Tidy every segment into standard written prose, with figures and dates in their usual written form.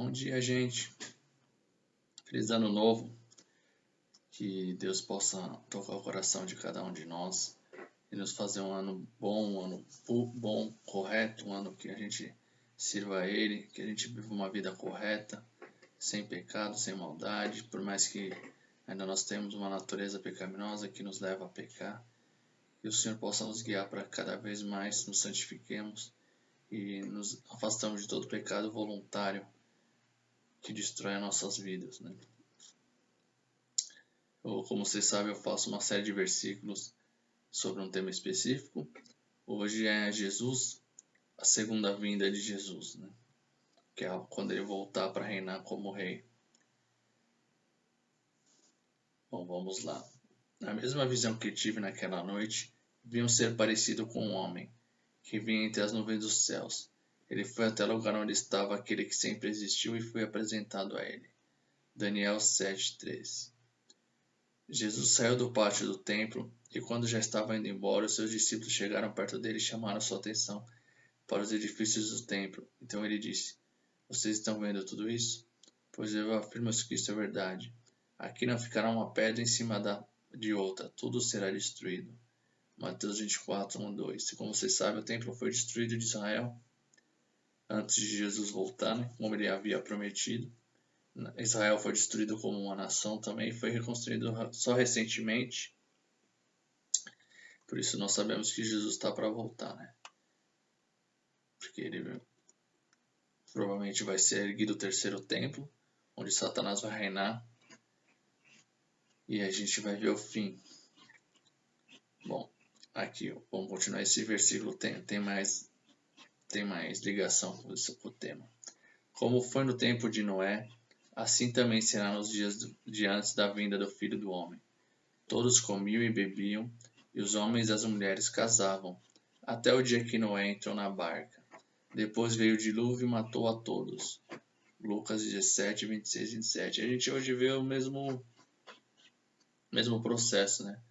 Bom dia, gente. Feliz ano novo. Que Deus possa tocar o coração de cada um de nós e nos fazer um ano bom, bom, correto, um ano que a gente sirva a Ele, que a gente viva uma vida correta, sem pecado, sem maldade, por mais que ainda nós temos uma natureza pecaminosa que nos leva a pecar. Que o Senhor possa nos guiar para cada vez mais nos santifiquemos e nos afastamos de todo pecado voluntário que destrói as nossas vidas, né? Como vocês sabem, eu faço uma série de versículos sobre um tema específico. Hoje é Jesus, a segunda vinda de Jesus, né? Que é quando ele voltar para reinar como rei. Bom, vamos lá. Na mesma visão que tive naquela noite, vi um ser parecido com um homem, que vinha entre as nuvens dos céus. Ele foi até o lugar onde estava aquele que sempre existiu e foi apresentado a ele. Daniel 7:13. Jesus saiu do pátio do templo e, quando já estava indo embora, os seus discípulos chegaram perto dele e chamaram sua atenção para os edifícios do templo. Então ele disse: Vocês estão vendo tudo isso? Pois eu afirmo que isso é verdade. Aqui não ficará uma pedra em cima de outra, tudo será destruído. Mateus 24, 1, 2. Como vocês sabem, o templo foi destruído de Israel antes de Jesus voltar, né? Como ele havia prometido. Israel foi destruído como uma nação também e foi reconstruído só recentemente. Por isso nós sabemos que Jesus está para voltar, né? Porque ele provavelmente vai ser erguido o terceiro templo, onde Satanás vai reinar. E a gente vai ver o fim. Bom, aqui, vamos continuar esse versículo, tem mais ligação com o tema. Como foi no tempo de Noé, assim também será nos dias de antes da vinda do Filho do Homem. Todos comiam e bebiam, e os homens e as mulheres casavam, até o dia que Noé entrou na barca. Depois veio o dilúvio e matou a todos. Lucas 17, 26 e 27. A gente hoje vê o mesmo processo, né?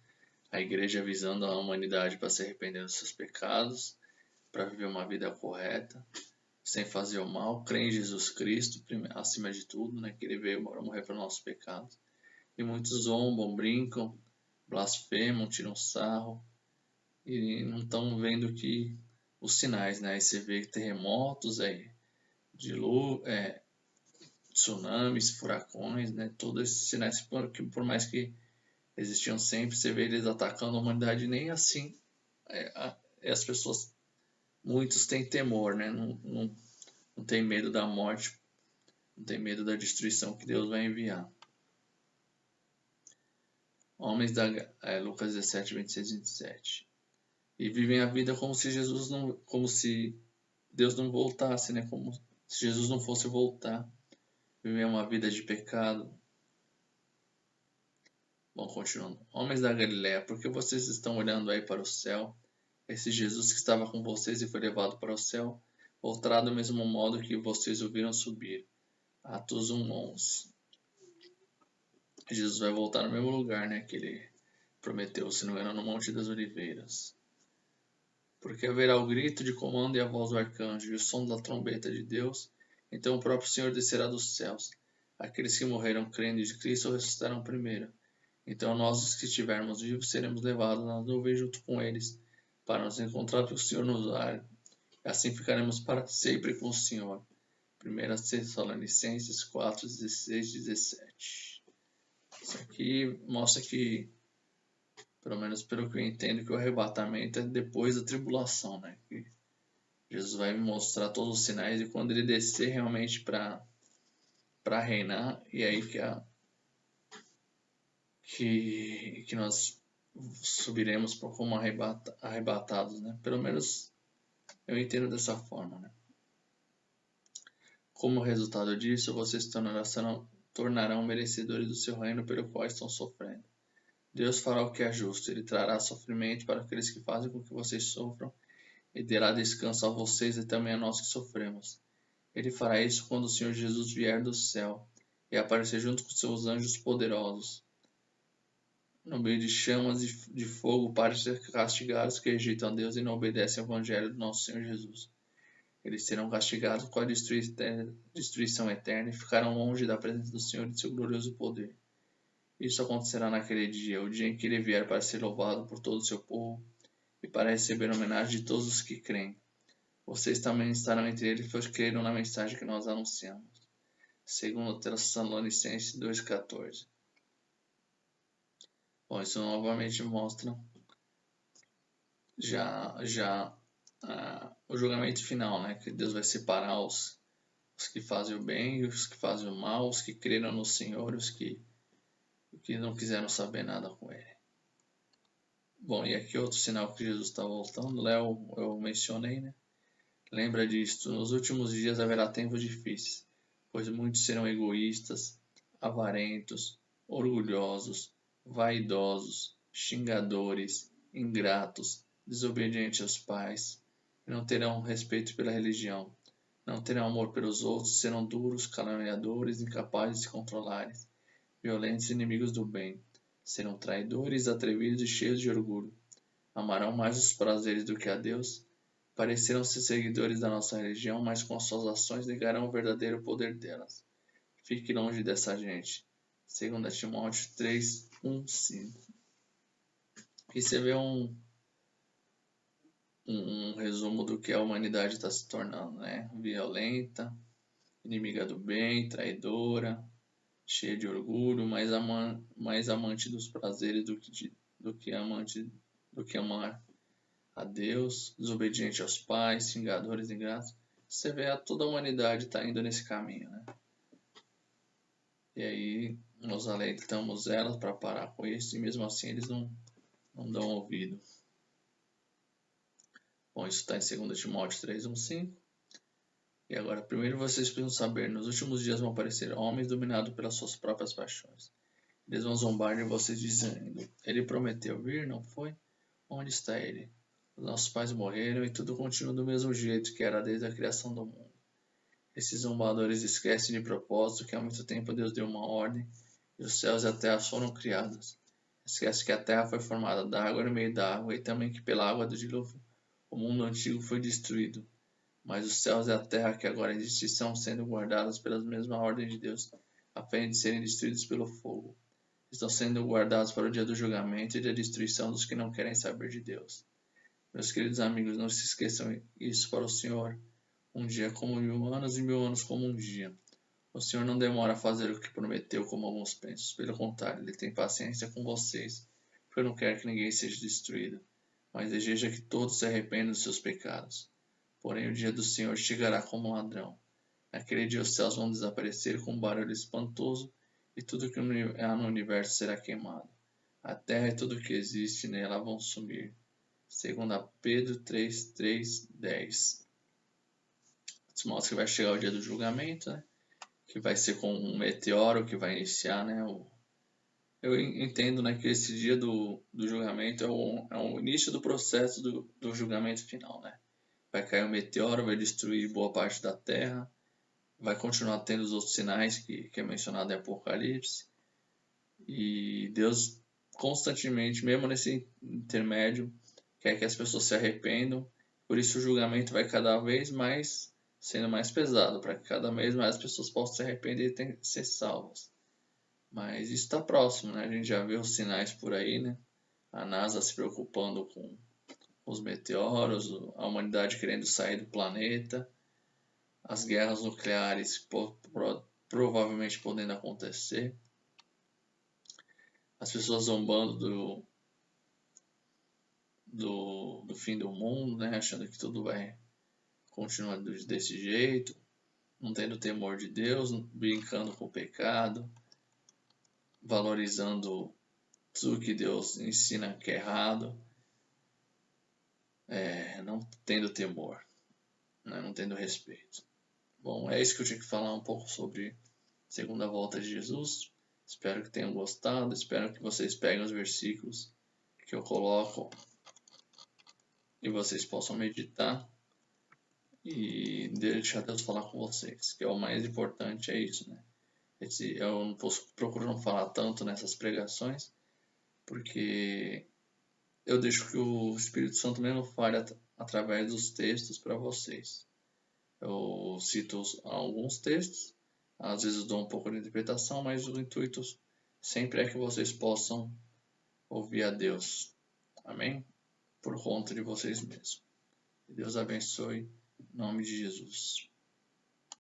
A igreja avisando a humanidade para se arrepender dos seus pecados, para viver uma vida correta, sem fazer o mal, crer em Jesus Cristo, acima de tudo, né? Que ele veio para morrer pelos nossos pecados. E muitos zombam, brincam, blasfemam, tiram sarro e não estão vendo que os sinais, né? Aí você vê terremotos, tsunamis, furacões, né? Todos esses sinais que por mais que existiam sempre, você vê eles atacando a humanidade, nem assim as pessoas, muitos têm temor, né? Não tem medo da morte, não tem medo da destruição que Deus vai enviar. Homens Lucas 17, 26 e 27. E vivem a vida como se Deus não voltasse, né? Como se Jesus não fosse voltar. Vivem uma vida de pecado. Bom, continuando. Homens da Galileia, por que vocês estão olhando aí para o céu? Esse Jesus que estava com vocês e foi levado para o céu, voltará do mesmo modo que vocês o viram subir. Atos 1:11. Jesus vai voltar no mesmo lugar, né, que ele prometeu, se não era no Monte das Oliveiras. Porque haverá o grito de comando e a voz do arcanjo e o som da trombeta de Deus, então o próprio Senhor descerá dos céus. Aqueles que morreram crendo em Cristo ressuscitarão primeiro. Então nós, os que estivermos vivos, seremos levados nas nuvens junto com eles, para nos encontrar com o Senhor nos ares. E assim ficaremos para sempre com o Senhor. 1 Tessalonicenses 4, 16 e 17. Isso aqui mostra que, pelo menos pelo que eu entendo, que o arrebatamento é depois da tribulação, né? Que Jesus vai me mostrar todos os sinais e quando ele descer realmente para reinar, e aí que nós subiremos como arrebatados, né? Pelo menos eu entendo dessa forma, né? Como resultado disso, vocês tornarão merecedores do seu reino pelo qual estão sofrendo. Deus fará o que é justo, ele trará sofrimento para aqueles que fazem com que vocês sofram e dará descanso a vocês e também a nós que sofremos. Ele fará isso quando o Senhor Jesus vier do céu e aparecer junto com seus anjos poderosos, no meio de chamas de fogo, para castigar os que rejeitam a Deus e não obedecem ao Evangelho do nosso Senhor Jesus. Eles serão castigados com a destruição eterna e ficarão longe da presença do Senhor e de seu glorioso poder. Isso acontecerá naquele dia, o dia em que ele vier para ser louvado por todo o seu povo e para receber homenagem de todos os que creem. Vocês também estarão entre eles, pois creram na mensagem que nós anunciamos. Segundo Tessalonicenses 2,14. Bom, isso novamente mostra já o julgamento final, né? Que Deus vai separar os que fazem o bem e os que fazem o mal, os que creram no Senhor e os que não quiseram saber nada com Ele. Bom, e aqui outro sinal que Jesus está voltando, Léo, eu mencionei, né? Lembra disto, nos últimos dias haverá tempos difíceis, pois muitos serão egoístas, avarentos, orgulhosos, vaidosos, xingadores, ingratos, desobedientes aos pais, não terão respeito pela religião, não terão amor pelos outros, serão duros, caluniadores, incapazes de se controlarem, violentos, inimigos do bem, serão traidores, atrevidos e cheios de orgulho, amarão mais os prazeres do que a Deus, pareceram ser seguidores da nossa religião, mas com suas ações negarão o verdadeiro poder delas. Fique longe dessa gente. 2 Timóteo 3, 1, 5. Aqui você vê um resumo do que a humanidade está se tornando, né? Violenta, inimiga do bem, traidora, cheia de orgulho, mais amante dos prazeres do que amar a Deus, desobediente aos pais, xingadores ingratos. Você vê toda a humanidade está indo nesse caminho, né? E aí nós alertamos elas para parar com isso e mesmo assim eles não dão ouvido. Bom, isso está em 2 Timóteo 3, 1, 5. E agora, primeiro vocês precisam saber, nos últimos dias vão aparecer homens dominados pelas suas próprias paixões. Eles vão zombar de vocês dizendo, ele prometeu vir, não foi? Onde está ele? Os nossos pais morreram e tudo continua do mesmo jeito que era desde a criação do mundo. Esses zombadores esquecem de propósito que há muito tempo Deus deu uma ordem e os céus e a terra foram criados. Esquece que a terra foi formada da água no meio da água e também que pela água do dilúvio o mundo antigo foi destruído. Mas os céus e a terra que agora existem estão sendo guardados pela mesma ordem de Deus, a fim de serem destruídos pelo fogo. Estão sendo guardados para o dia do julgamento e da destruição dos que não querem saber de Deus. Meus queridos amigos, não se esqueçam isso para o Senhor. Um dia é como 1000 anos e 1000 anos como um dia. O Senhor não demora a fazer o que prometeu, como alguns pensam. Pelo contrário, Ele tem paciência com vocês, porque não quer que ninguém seja destruído, mas deseja que todos se arrependam dos seus pecados. Porém, o dia do Senhor chegará como um ladrão. Naquele dia os céus vão desaparecer com um barulho espantoso e tudo que há no universo será queimado. A terra e tudo que existe nela vão sumir. 2 Pedro 3, 3, 10. Isso mostra que vai chegar o dia do julgamento, né? Que vai ser com um meteoro que vai iniciar, né? Eu entendo, né, que esse dia do julgamento é o início do processo do julgamento final, né? Vai cair um meteoro, vai destruir boa parte da Terra, vai continuar tendo os outros sinais que é mencionado em Apocalipse, e Deus constantemente, mesmo nesse intermédio, quer que as pessoas se arrependam, por isso o julgamento vai cada vez mais sendo mais pesado, para que cada vez mais as pessoas possam se arrepender e ser salvas. Mas isso está próximo, né? A gente já vê os sinais por aí, né? A NASA se preocupando com os meteoros, a humanidade querendo sair do planeta, as guerras nucleares provavelmente podendo acontecer, as pessoas zombando do fim do mundo, né? Achando que tudo vai continuar desse jeito, não tendo temor de Deus, brincando com o pecado, valorizando tudo que Deus ensina que é errado, não tendo temor, né? Não tendo respeito. Bom, é isso que eu tinha que falar um pouco sobre a segunda volta de Jesus. Espero que tenham gostado, espero que vocês peguem os versículos que eu coloco e vocês possam meditar e deixar Deus falar com vocês, que é o mais importante, é isso, né? Eu não procuro não falar tanto nessas pregações, porque eu deixo que o Espírito Santo mesmo fale através dos textos para vocês. Eu cito alguns textos, às vezes dou um pouco de interpretação, mas o intuito sempre é que vocês possam ouvir a Deus. Amém? Por conta de vocês mesmos. Que Deus abençoe, em nome de Jesus.